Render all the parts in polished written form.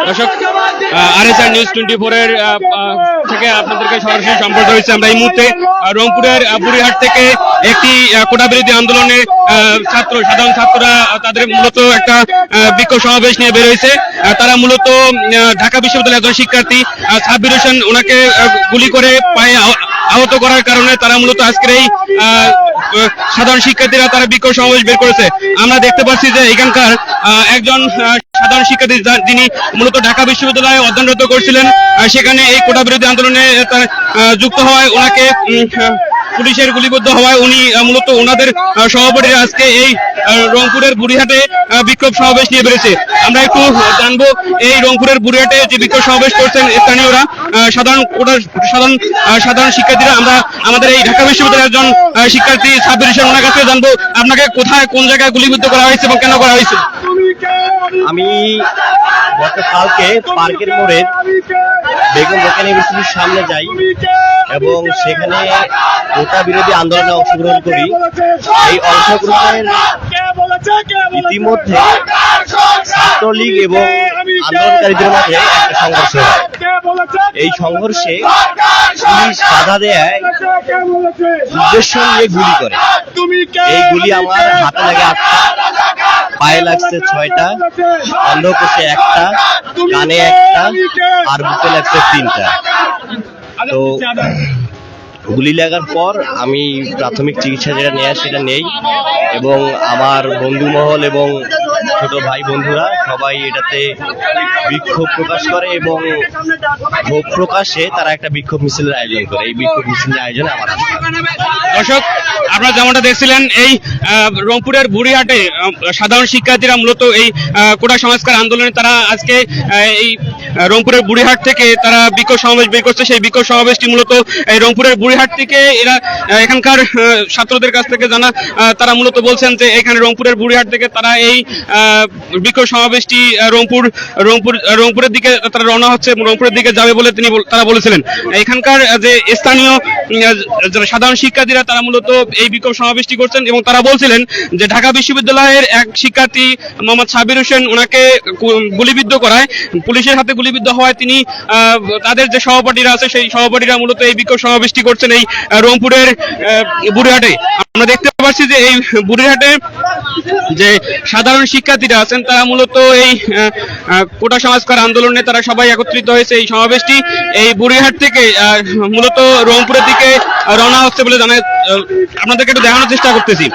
দর্শক, আরএসআর নিউজ 24 এর থেকে আপনাদেরকে সরাসরি সম্পর্ক হয়েছে। আমরা এই মুহূর্তে রংপুরের বুড়িহাট থেকে একটি কোটা বিরোধী আন্দোলনে সাধারণ ছাত্ররা তাদের মূলত একটা বিক্ষোভ সমাবেশ নিয়ে বের হয়েছে। তারা মূলত ঢাকা বিশ্ববিদ্যালয়ের একজন শিক্ষার্থী সাব্বির হোসেন, ওনাকে গুলি করে পায়ে আহত করার কারণে তারা মূলত আজকের এই সাধারণ শিক্ষার্থীরা তারা বিক্ষোভ সমাবেশ বের করেছে। আমরা দেখতে পাচ্ছি যে এখানকার একজন সাধারণ শিক্ষার্থী যিনি মূলত ঢাকা বিশ্ববিদ্যালয়ে অধ্যয়নরত করছিলেন, সেখানে এই কোটা বিরোধী আন্দোলনে যুক্ত হওয়ায় ওনাকে পুলিশের গুলিবিদ্ধ হওয়ায় উনি মূলত ওনাদের সভাপতিরা আজকে এই রংপুরের বুড়িহাটে বিক্ষোভ সমাবেশ নিয়ে বেড়েছে। আমরা একটু জানবো এই রংপুরের বুড়িহাটে যে বিক্ষোভ সমাবেশ করছেন স্থানীয়রা সাধারণ শিক্ষার্থীরা। আমরা আমাদের এই ঢাকা বিশ্ববিদ্যালয়ের একজন শিক্ষার্থী সাব্বির হোসেন, ওনার কাছে জানবো আপনাকে কোথায় কোন জায়গায় গুলিবিদ্ধ করা হয়েছে এবং কেন করা হয়েছে। আমি গতকালকে পার্কের মোড়ে বেগম রোকেয়া ইউনিভার্সিটির সামনে যাই এবং সেখানে কোটা বিরোধী আন্দোলনে অংশগ্রহণ করি। এই অংশগ্রহণের ইতিমধ্যে ছাত্রলীগ এবং আন্দোলনকারীদের মাঝে একটা সংঘর্ষ হয়। এই সংঘর্ষে পুলিশ বাধা দেয়, উদ্দেশ্য নিয়ে গুলি করে। এই গুলি আমার হাতে লাগে 8টা, পায়ে লাগছে 6টা, বন্ধ করছে 1টা, কানে 1টা আর বুকে লাগছে 3টা। তো গুলি লাগার পর আমি প্রাথমিক চিকিৎসা যেটা নেয় সেটা নেই এবং আমার বন্ধু মহল এবং ছোট ভাই বন্ধুরা সবাই এটাতে বিক্ষোভ প্রকাশ করে এবং ক্ষোভ প্রকাশে তারা একটা বিক্ষোভ মিছিলের আয়োজন করে। এই বিক্ষোভ মিছিলের আয়োজনে আমার দর্শক, আপনারা যেমনটা দেখছিলেন এই রংপুরের বুড়িহাটে সাধারণ শিক্ষার্থীরা মূলত এই কোটা সংস্কার আন্দোলনে তারা আজকে এই রংপুরের বুড়িহাট থেকে তারা বিক্ষোভ সমাবেশ বের করছে। সেই বিক্ষোভ সমাবেশটি মূলত এই রংপুরের বুড়িহাট থেকে এরা এখানকার ছাত্রদের কাছ থেকে জানা তারা মূলত বলছেন যে এখানে রংপুরের বুড়িহাট থেকে তারা এই বিক্ষোভ সমাবেশটি রংপুরের দিকে তারা রওনা হচ্ছে, রংপুরের দিকে যাবে বলে তারা বলেছিলেন। এখানকার যে স্থানীয় সাধারণ শিক্ষার্থীরা তারা মূলত এই বিক্ষোভ সমাবেশটি করছেন এবং তারা বলছিলেন যে ঢাকা বিশ্ববিদ্যালয়ের এক শিক্ষার্থী মোহাম্মদ সাব্বির হোসেন ওনাকে গুলিবিদ্ধ করায়, পুলিশের হাতে গুলিবিদ্ধ হওয়ায় তিনি তাদের যে সহপাঠীরা আছে সেই সহপাঠীরা মূলত এই বিক্ষোভ সমাবেশটি করছেন এই রংপুরের বুড়িহাটে। আমরা দেখতে পাচ্ছি যে এই বুড়িহাটে যে সাধারণ শিক্ষার্থীরা আছেন তারা মূলত এই কোটা সংস্কার আন্দোলনে তারা সবাই একত্রিত হয়েছে। এই সমাবেশটি এই বুড়িহাট থেকে মূলত রংপুরের দিকে রওনা হচ্ছে বলে জানায়। আপনাদেরকে একটু দেখানোর চেষ্টা করতেছি।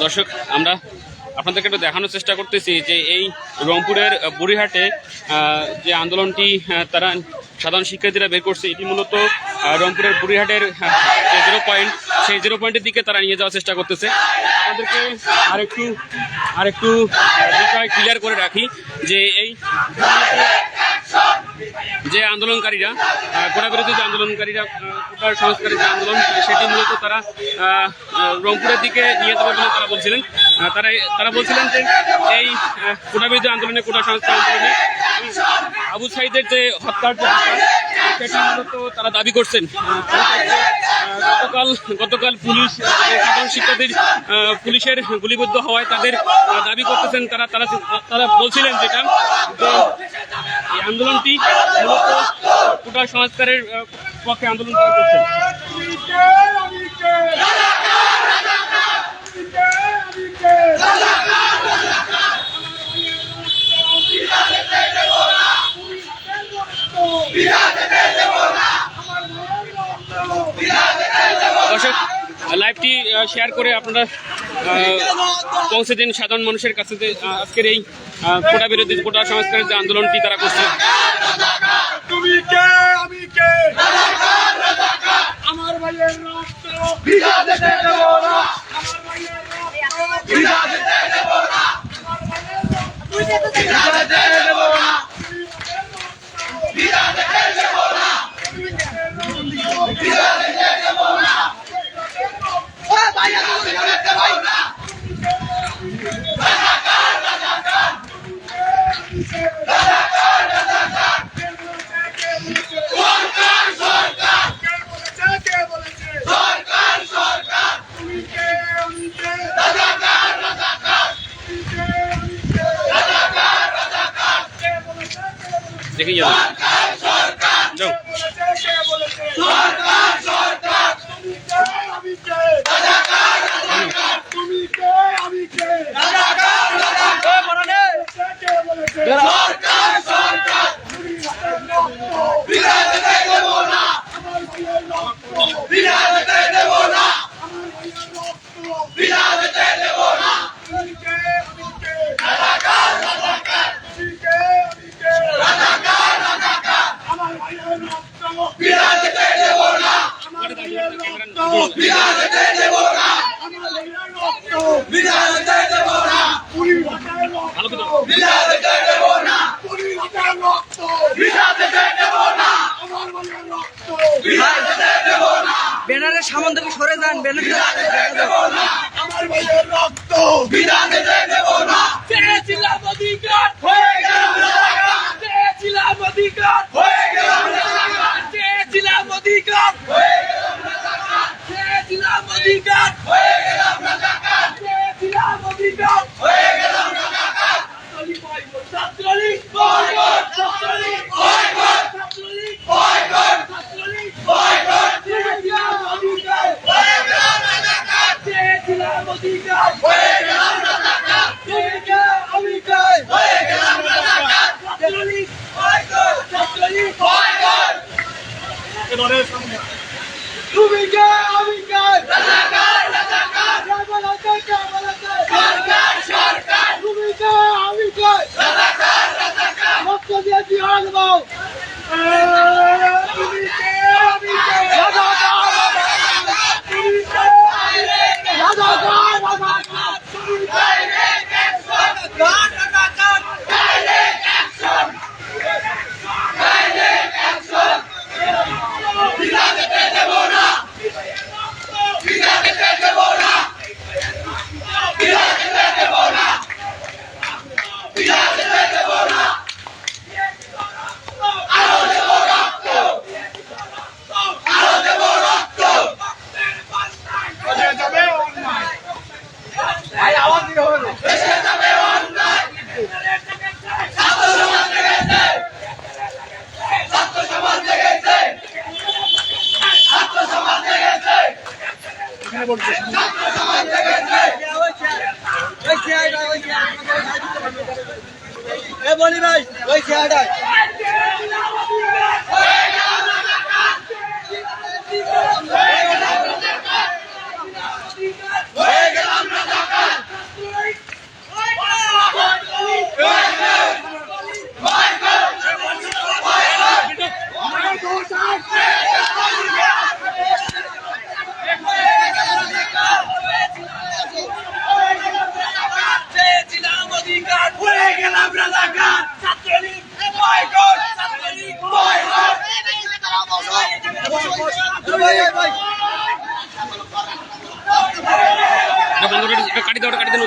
দর্শক, আমরা আপনাদেরকে একটু দেখানোর চেষ্টা করতেছি যে এই রংপুরের বুড়িহাটে যে আন্দোলনটি তারা সাধারণ শিক্ষার্থীরা বের করছে, এটি মূলত রংপুরের বুড়িহাটের যে 0 পয়েন্ট, সেই 0 পয়েন্টের দিকে তারা নিয়ে যাওয়ার চেষ্টা করতেছে। আপনাদেরকে আরেকটু বিষয় ক্লিয়ার করে রাখি যে এই যে আন্দোলনকারীরা কোটা বিরোধী যে আন্দোলনকারীরা কোটার সংস্কারের যে আন্দোলন সেটি মূলত তারা রংপুরের দিকে নিয়ে যাবে বলে তারা বলছিলেন। তারা বলছিলেন যে এই কোটা বিরোধী আন্দোলনে কোটা সংস্কার আন্দোলনে আবু সাঈদের যে হত্যার যে সেটি মূলত তারা দাবি করছেন। গতকাল পুলিশ সাধারণ শিক্ষার্থীর পুলিশের গুলিবিদ্ধ হওয়ায় তাদের দাবি করতেছেন। তারা বলছিলেন যেটা যে এই আন্দোলনটি মূলত কোটা সংস্কারের পক্ষে আন্দোলন তারা করছেন। দর্শক, লাইভটি শেয়ার করে আপনারা পৌঁছে দিন সাধারণ মানুষের কাছে যে আজকের এই কোটা বিরোধী কোটা সংস্কারের যে আন্দোলনটি তারা করছে। আমার ভাইয়ের রক্ত ভিজা যেতে দেব না, আমার ভাইয়ের রক্ত ভিজা যেতে দেব না, আমার ভাইয়ের রক্ত ভিজা যেতে দেব না, ভিজা যেতে দেব না, ভিজা যেতে দেব না, ও ভাইয়া তুমি যেতে ভাই না, রাজাকার রাজাকার রাজাকার রাজাকার সরকার সরকার কে বলেছে সরকার সরকার তুমি কে আমি কে রাজাকার রাজাকার তুমি কে আমি কে রাজাকার রাজাকার কে বলেছে দেখি যাও সরকার যাও কে বলেছে সরকার সরকার তুমি কে আমি কে রাজাকার রাজাকার তুমি কে আমি কে রাজাকার রাজাকার কে বলেছে সরকার সরকার তুমি বিনা যেতে দেব না, আমার ভাইয়ের রক্ত বিনা যেতে দেব না, আমার ভাইয়ের রক্ত বিনা যেতে দেব না, তুমি কে আমি কে রাজাকার রাজাকার তুমি কে আমি কে রাজাকার রাজাকার আমার ভাইয়ের রক্ত বিনা যেতে দেব না, আমার ভাইয়ের রক্ত বিনা যেতে দেব না, আমার ভাইয়ের রক্ত বিনা যেতে দেব না, পুরি ভাইয়ের রক্ত বিনা যেতে দেব না, পুরি ভাইয়ের রক্ত বিনা যেতে দেব না, আমার ভাইয়ের রক্ত বিনা যেতে দেব না, ব্যানারের সামনে থেকে সরে যান, ব্যানার দেব না, আমার ভাইয়ের রক্ত বিনা যেতে দেব না, চেয়েছিলাম অধিকার হয়ে গেলাম রাজাকার, চেয়েছিলাম অধিকার হয়ে গেলাম রাজাকার, চেয়েছিলাম অধিকার হয়ে গেলাম রাজাকার, চেয়েছিলাম অধিকার হয়ে গেলাম রাজাকার, চেয়েছিলাম অধিকার হয়ে গেলাম রাজাকার, Chhatra League boycott, Chhatra League boycott, Chhatra League boycott, Chhatra League boycott, চেয়েছিলাম অধিকার হয়ে গেলাম রাজাকার, চেয়েছিলাম অধিকার হয়ে গেলাম রাজাকার, তুমি কে আমি কে হয়ে গেলাম রাজাকার, ছাত্রলীগ বয়কট, ছাত্রলীগ বয়কট, তুমি কে আমি কে রাজাকার রাজাকার, কে বলেছে কে বলেছে সরকার সরকার, তুমি কে আমি কে রাজাকার রাজাকার, রক্ত দিয়ে জিহাদ দাও, তুমি কে আমি কে রাজাকার রাজাকার, তুমি কে রাজাকার রাজাকার, তুমি ডাইরেক্ট অ্যাকশন রাজাকার, ডাইরেক্ট অ্যাকশন ডাইরেক্ট অ্যাকশন, বিনা যেতে দেব না, বিনা যেতে দেব না, বিনা যেতে দেব না, বিনা যেতে দেব না, আরো দেব রক্ত, আরো দেব রক্ত, দেশে যাবে অন্যায়, ভাই আওয়াজ দিতে হবে, দেশে যাবে অন্যায়, ছাত্র সমাজ জেগেছে, ছাত্র সমাজ জেগেছে, ছাত্র সমাজ জেগেছে, ছাত্র সমাজ জেগেছে, বলি ভাই ওই চেয়ারটায় হয়ে গেলাম রাজাকার, হয়ে গেলাম রাজাকার, এটা বন্ধ করে কাটি দাও, কাটি দাও।